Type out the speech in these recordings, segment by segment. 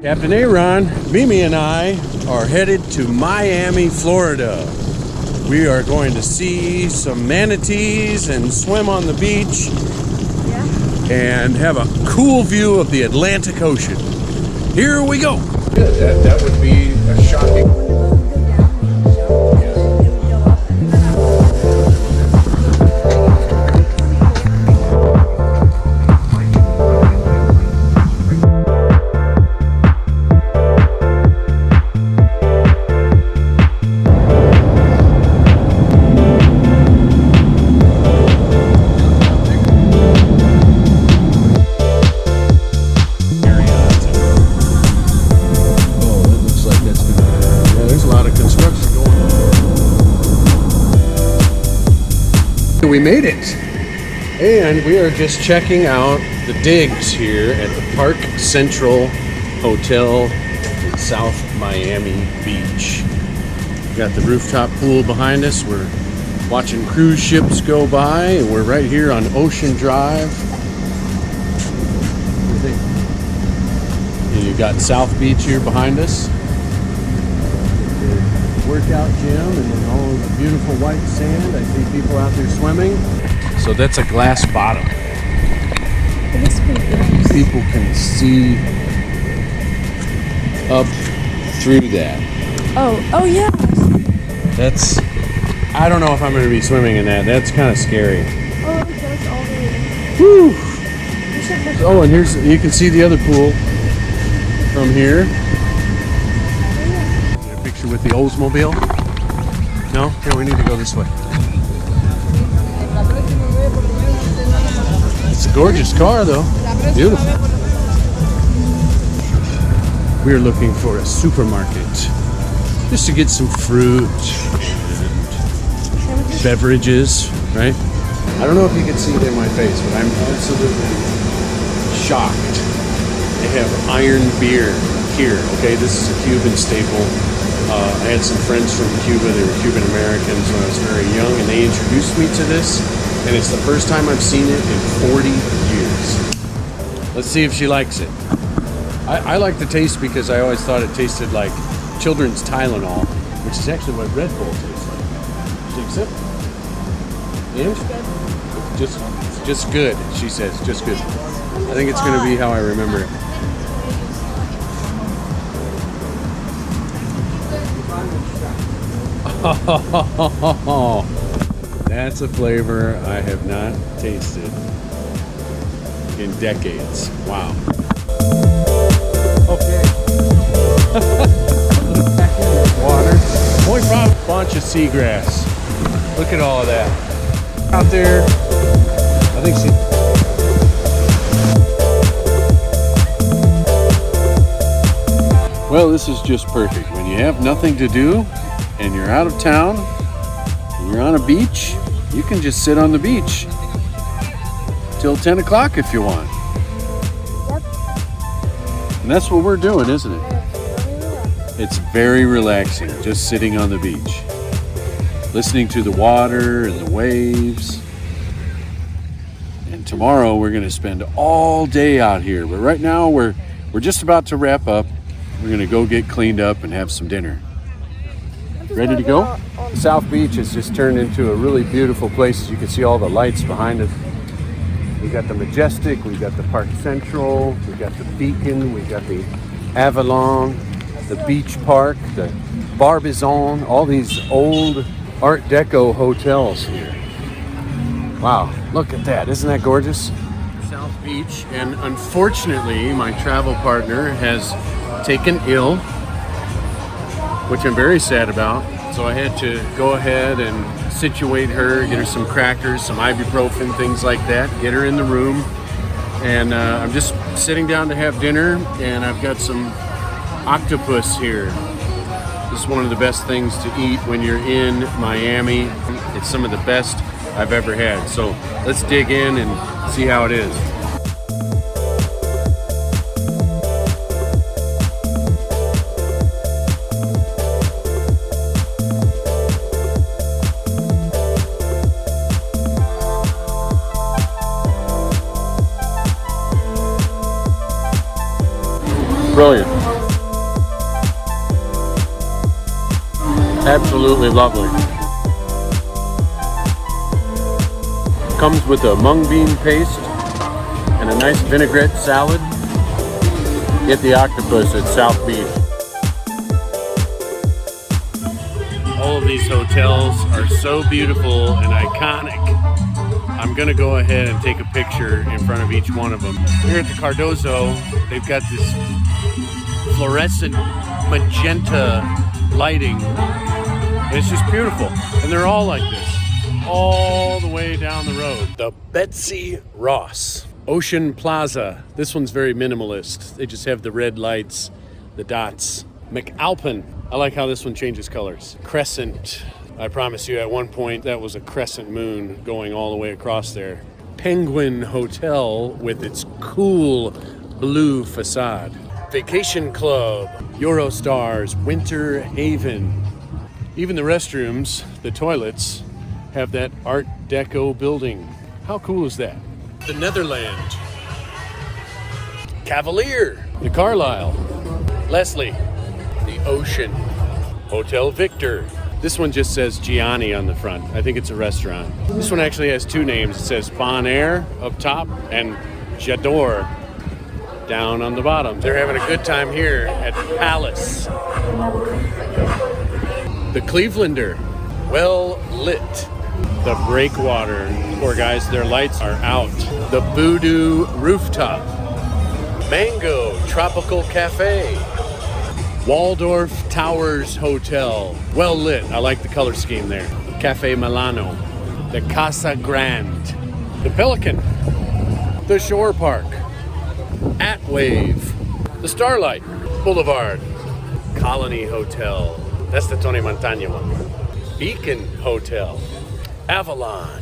Captain Aaron, Mimi and I are headed to Miami, Florida. We are going to see some manatees and swim on the beach and have a cool view of the Atlantic Ocean. Here we go. That would be a shocking. We made it, and we are just checking out the digs here at the Park Central Hotel in South Miami Beach. We've got the rooftop pool behind us. We're watching cruise ships go by, and we're right here on Ocean Drive. And you've got South Beach here behind us. Workout gym, and then all of the beautiful white sand. I see people out there swimming. So that's a glass bottom. People can see up through that. Oh yeah. That's, I don't know if I'm going to be swimming in that. That's kind of scary. Oh, that's all the way. Whew. Oh, and here's, you can see the other pool from here. With the Oldsmobile? No? Here, we need to go this way. It's a gorgeous car, though. Beautiful. We're looking for a supermarket just to get some fruit and beverages, right? I don't know if you can see it in my face, but I'm absolutely shocked. They have iron beer here, okay? This is a Cuban staple. I had some friends from Cuba. They were Cuban Americans when I was very young, and they introduced me to this, and it's the first time I've seen it in 40 years. Let's see if she likes it. I like the taste because I always thought it tasted like children's Tylenol, which is actually what Red Bull tastes like. Take a sip. And it's just good, she says, just good. I think it's going to be how I remember it. Oh, that's a flavor I have not tasted in decades. Wow. Okay. Water. Boy, found a bunch of seagrass. Look at all of that. Out there, I think well, this is just perfect. When you have nothing to do, and you're out of town, and you're on a beach, you can just sit on the beach till 10 o'clock if you want. Yep. And that's what we're doing, isn't it? It's very relaxing, just sitting on the beach, listening to the water and the waves. And tomorrow we're going to spend all day out here. But right now we're just about to wrap up. We're going to go get cleaned up and have some dinner. Ready to go? South Beach has just turned into a really beautiful place. As you can see all the lights behind us. We got the Majestic, we got the Park Central, we got the Beacon, we got the Avalon, the Beach Park, the Barbizon, all these old Art Deco hotels here. Wow, look at that. Isn't that gorgeous? South Beach, and unfortunately my travel partner has taken ill, which I'm very sad about. So I had to go ahead and situate her, get her some crackers, some ibuprofen, things like that, get her in the room. And I'm just sitting down to have dinner, and I've got some octopus here. This is one of the best things to eat when you're in Miami. It's some of the best I've ever had. So let's dig in and see how it is. Brilliant. Absolutely lovely. Comes with a mung bean paste and a nice vinaigrette salad. Get the octopus at South Beach. All of these hotels are so beautiful and iconic. I'm gonna go ahead and take a picture in front of each one of them. Here at the Cardozo, they've got this fluorescent magenta lighting. And it's just beautiful. And they're all like this, all the way down the road. The Betsy Ross Ocean Plaza. This one's very minimalist. They just have the red lights, the dots. McAlpin. I like how this one changes colors. Crescent. I promise you, at one point, that was a crescent moon going all the way across there. Penguin Hotel with its cool blue facade. Vacation Club. Eurostar's Winter Haven. Even the restrooms, the toilets, have that Art Deco building. How cool is that? The Netherland. Cavalier. The Carlisle. Leslie. The Ocean. Hotel Victor. This one just says Gianni on the front. I think it's a restaurant. This one actually has two names. It says Bon Air up top and J'adore down on the bottom. They're having a good time here at Palace. The Clevelander. Well lit. The Breakwater. Poor guys, their lights are out. The Voodoo Rooftop. Mango Tropical Cafe. Waldorf Towers Hotel. Well lit. I like the color scheme there. Cafe Milano. The Casa Grande. The Pelican. The Shore Park. Atwave. The Starlight. Boulevard. Colony Hotel. That's the Tony Montana one. Beacon Hotel. Avalon.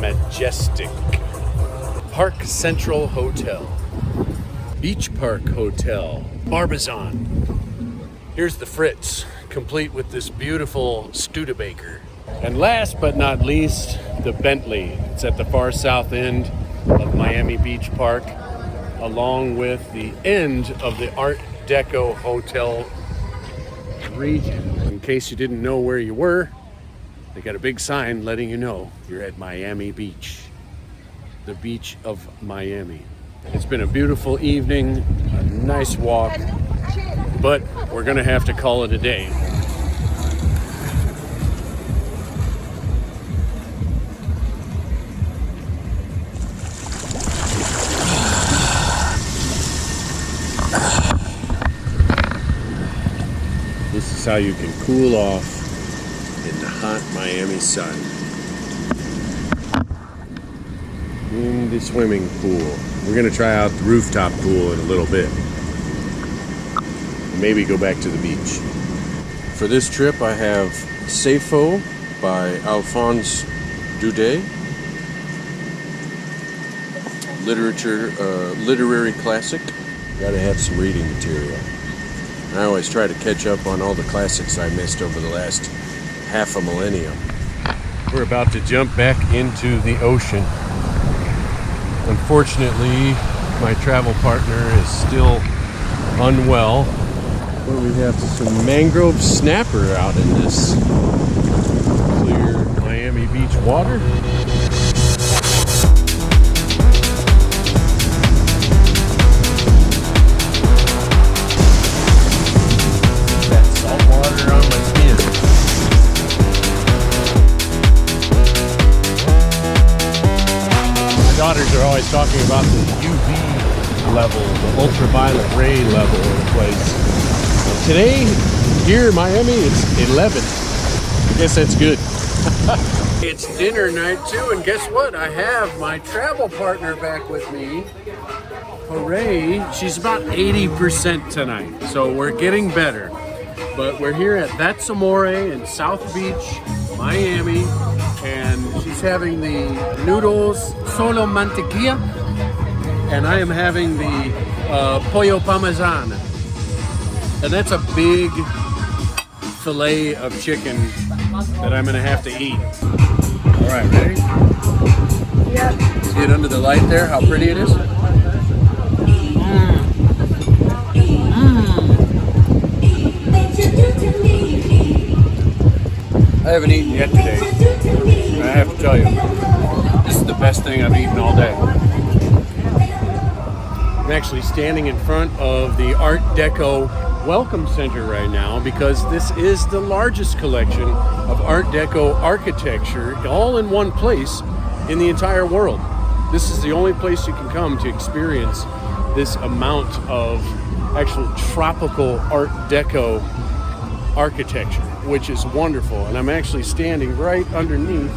Majestic. Park Central Hotel. Beach Park Hotel. Barbizon. Here's the Fritz, complete with this beautiful Studebaker. And last but not least, the Bentley. It's at the far south end of Miami Beach Park, along with the end of the Art Deco Hotel region. In case you didn't know where you were, they got a big sign letting you know you're at Miami Beach, the beach of Miami. It's been a beautiful evening, a nice walk, but we're gonna have to call it a day. This is how you can cool off in the hot Miami sun. In the swimming pool. We're gonna try out the rooftop pool in a little bit. Maybe go back to the beach. For this trip, I have Sappho by Alphonse Daudet. Literary classic. Gotta have some reading material. I always try to catch up on all the classics I missed over the last half a millennium. We're about to jump back into the ocean. Unfortunately, my travel partner is still unwell. Well, we have some mangrove snapper out in this clear Miami Beach water. That salt water on my skin. My daughters are always talking about the UV level, the ultraviolet ray level of the place. Today, here in Miami, it's 11. I guess that's good. It's dinner night too, and guess what? I have my travel partner back with me. Hooray! She's about 80% tonight, so we're getting better. But we're here at That's Amore in South Beach, Miami, and she's having the noodles solo mantequilla, and I am having the pollo parmesan. And that's a big fillet of chicken that I'm gonna have to eat. All right, ready? Yep. See it under the light there, how pretty it is? I haven't eaten yet today. I have to tell you, this is the best thing I've eaten all day. I'm actually standing in front of the Art Deco Welcome Center right now because this is the largest collection of Art Deco architecture all in one place in the entire world. This is the only place you can come to experience this amount of actual tropical Art Deco architecture, which is wonderful. And I'm actually standing right underneath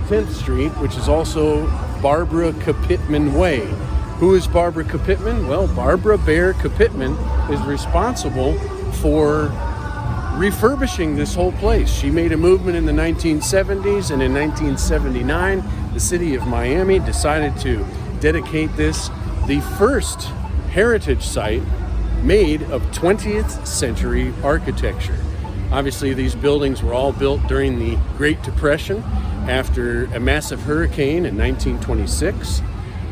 10th Street, which is also Barbara Kapitman Way. Who is Barbara Kapitman? Well, Barbara Bear Kapitman is responsible for refurbishing this whole place. She made a movement in the 1970s, and in 1979, the city of Miami decided to dedicate this, the first heritage site made of 20th century architecture. Obviously, these buildings were all built during the Great Depression after a massive hurricane in 1926,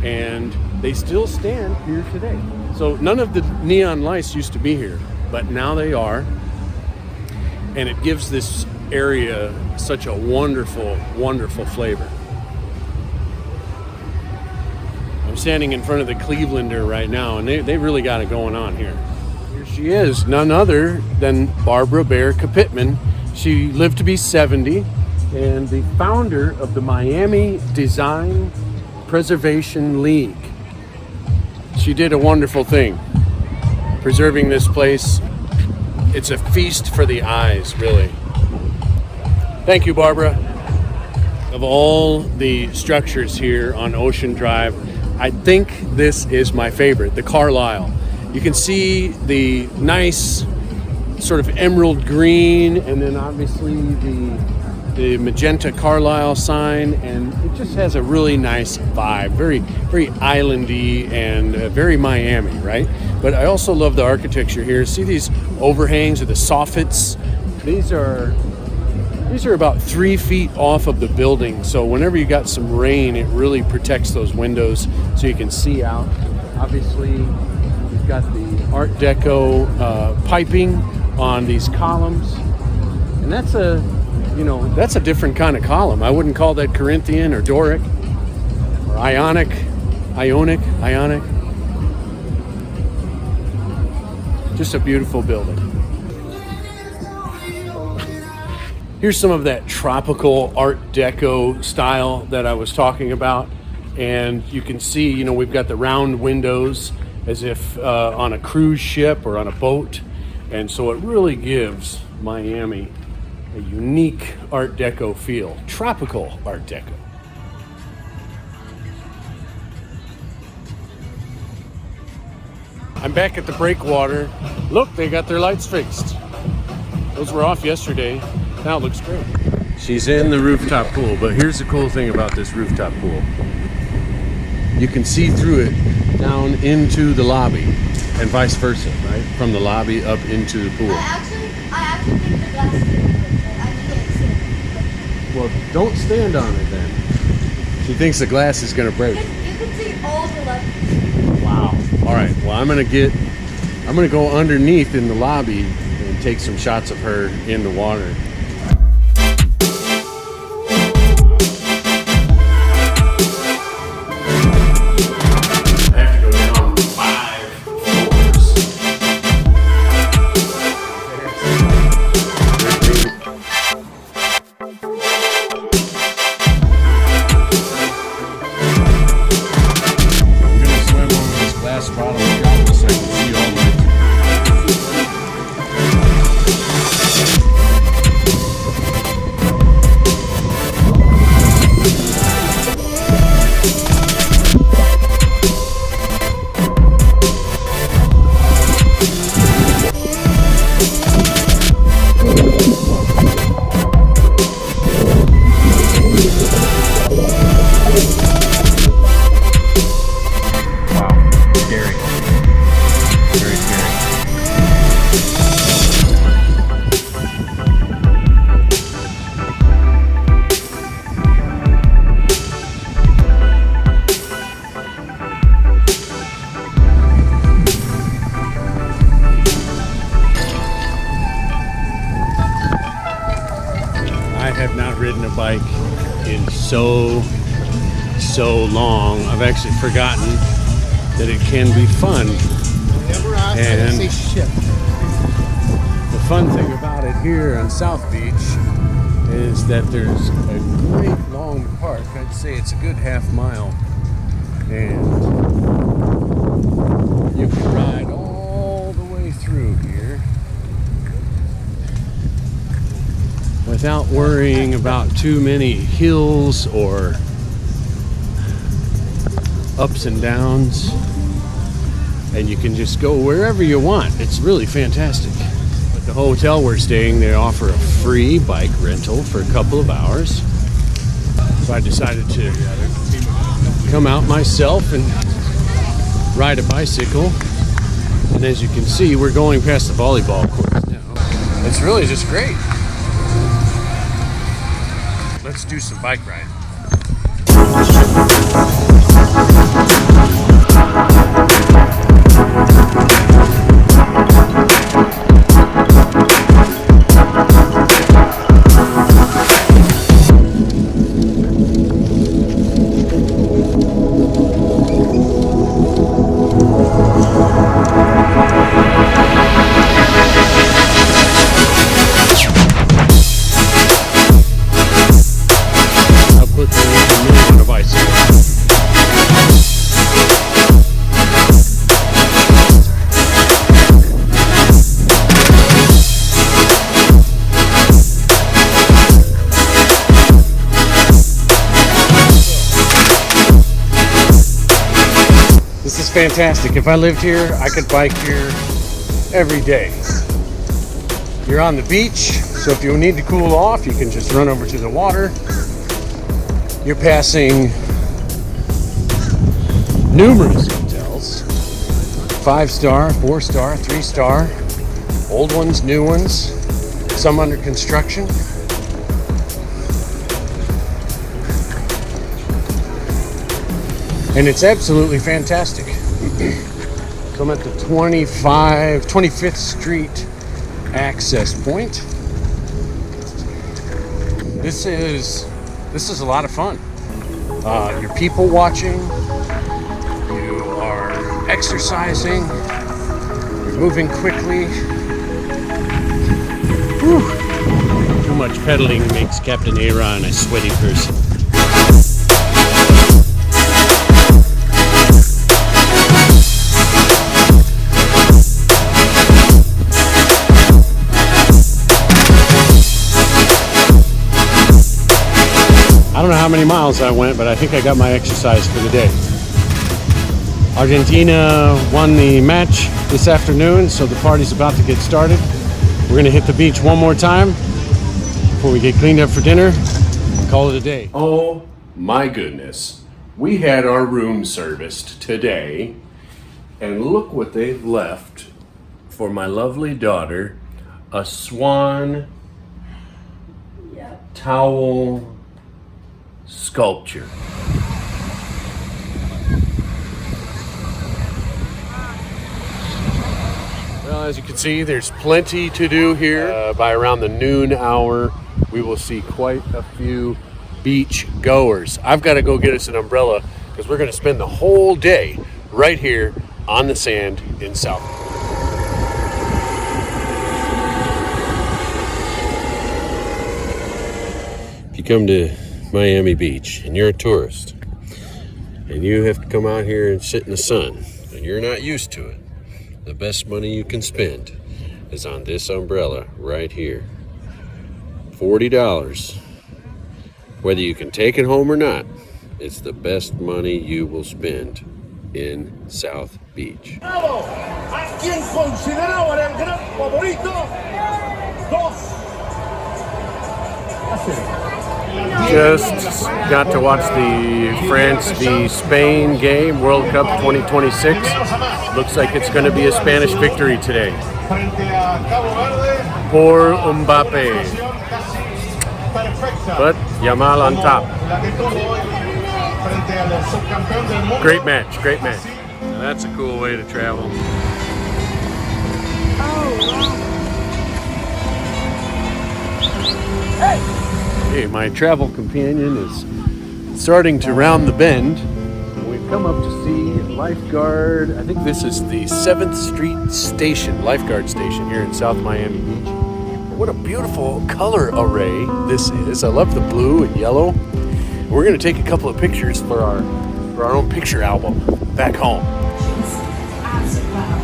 and they still stand here today. So none of the neon lights used to be here, but now they are, and it gives this area such a wonderful, wonderful flavor. I'm standing in front of the Clevelander right now, and they really got it going on here. Here she is, none other than Barbara Bear Kapitman. She lived to be 70, and the founder of the Miami Design Preservation League. She did a wonderful thing, preserving this place. It's a feast for the eyes, really. Thank you, Barbara. Of all the structures here on Ocean Drive, I think this is my favorite, the Carlisle. You can see the nice sort of emerald green, and then obviously the magenta Carlisle sign, and it just has a really nice vibe, very, very islandy and very Miami, right? But I also love the architecture here. See these overhangs or the soffits? These are about 3 feet off of the building, so whenever you got some rain, it really protects those windows so you can see out. Obviously, you've got the Art Deco piping on these columns, and that's a different kind of column. I wouldn't call that Corinthian or Doric or Ionic. Just a beautiful building. Here's some of that tropical Art Deco style that I was talking about. And you can see, we've got the round windows as if on a cruise ship or on a boat. And so it really gives Miami a unique Art Deco feel, tropical Art Deco. I'm back at the breakwater. Look, they got their lights fixed. Those were off yesterday. Now it looks great. She's in the rooftop pool, but here's the cool thing about this rooftop pool. You can see through it down into the lobby and vice versa, right? From the lobby up into the pool. I actually think the glass is good. I can't stand it. Well, don't stand on it then. She thinks the glass is gonna break. You can see all the levels. Wow. All right. Well, I'm gonna go underneath in the lobby and take some shots of her in the water. a bike in so long. I've actually forgotten that it can be fun. And the fun thing about it here on South Beach is that there's a great long park. I'd say it's a good half mile. And you can ride all the way through here without worrying about too many hills or ups and downs. And you can just go wherever you want. It's really fantastic. At the hotel we're staying, they offer a free bike rental for a couple of hours. So I decided to come out myself and ride a bicycle. And as you can see, we're going past the volleyball courts now. It's really just great. Let's do some bike riding. This is fantastic. If I lived here, I could bike here every day. You're on the beach, so if you need to cool off, you can just run over to the water. You're passing numerous hotels. 5-star, 4-star, 3-star, old ones, new ones, some under construction. And it's absolutely fantastic. So I'm at the 25th Street access point. This is a lot of fun. You're people watching, you are exercising, you're moving quickly. Whew. Too much pedaling makes Captain Aaron a sweaty person. I don't know how many miles I went, but I think I got my exercise for the day. Argentina won the match this afternoon, so the party's about to get started. We're gonna hit the beach one more time before we get cleaned up for dinner and call it a day. Oh my goodness. We had our room serviced today, and look what they've left for my lovely daughter. A swan towel sculpture. Well, as you can see, there's plenty to do here. By around the noon hour, we will see quite a few beach goers. I've got to go get us an umbrella because we're going to spend the whole day right here on the sand in South. If you come to Miami Beach and you're a tourist and you have to come out here and sit in the sun and you're not used to it, the best money you can spend is on this umbrella right here. $40. Whether you can take it home or not, it's the best money you will spend in South Beach. ¿A quién consideraban el gran favorito? 2-0. Just got to watch the France v Spain game, World Cup 2026. Looks like it's going to be a Spanish victory today. Poor Mbappe. But Yamal on top. Great match, great match. Now that's a cool way to travel. Oh, wow. Hey! Okay, my travel companion is starting to round the bend. We've come up to see lifeguard. I think this is the 7th Street Station, lifeguard station here in South Miami Beach. What a beautiful color array this is. I love the blue and yellow. We're going to take a couple of pictures for our own picture album back home. As well.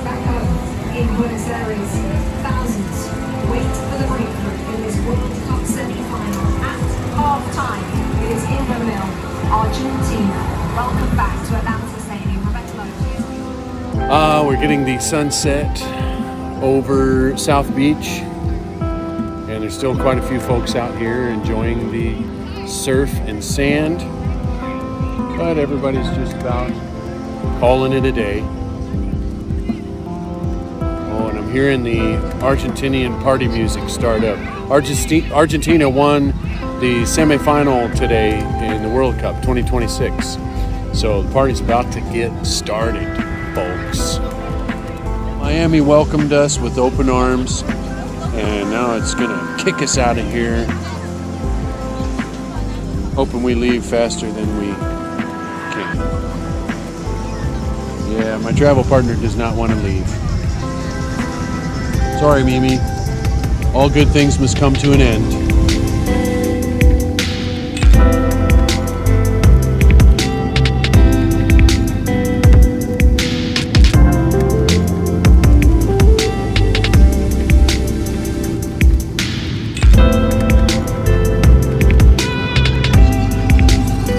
Back home in Buenos Aires, thousands wait for the breakthrough in this World Cup semi-final. At half-time, it is in the mill, Argentina. Welcome back to Atlanta Stadium. We're getting the sunset over South Beach, and there's still quite a few folks out here enjoying the surf and sand, but everybody's just about calling it a day. Oh, and I'm hearing the Argentinian party music start up. Argentina won the semifinal today in the World Cup 2026, so the party's about to get started, folks. Miami welcomed us with open arms, and now it's gonna kick us out of here. Hoping we leave faster than we can. Yeah, my travel partner does not want to leave. Sorry, Mimi. All good things must come to an end.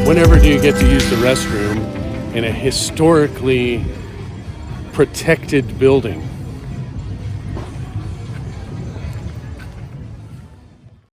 Whenever do you get to use the restroom in a historically protected building?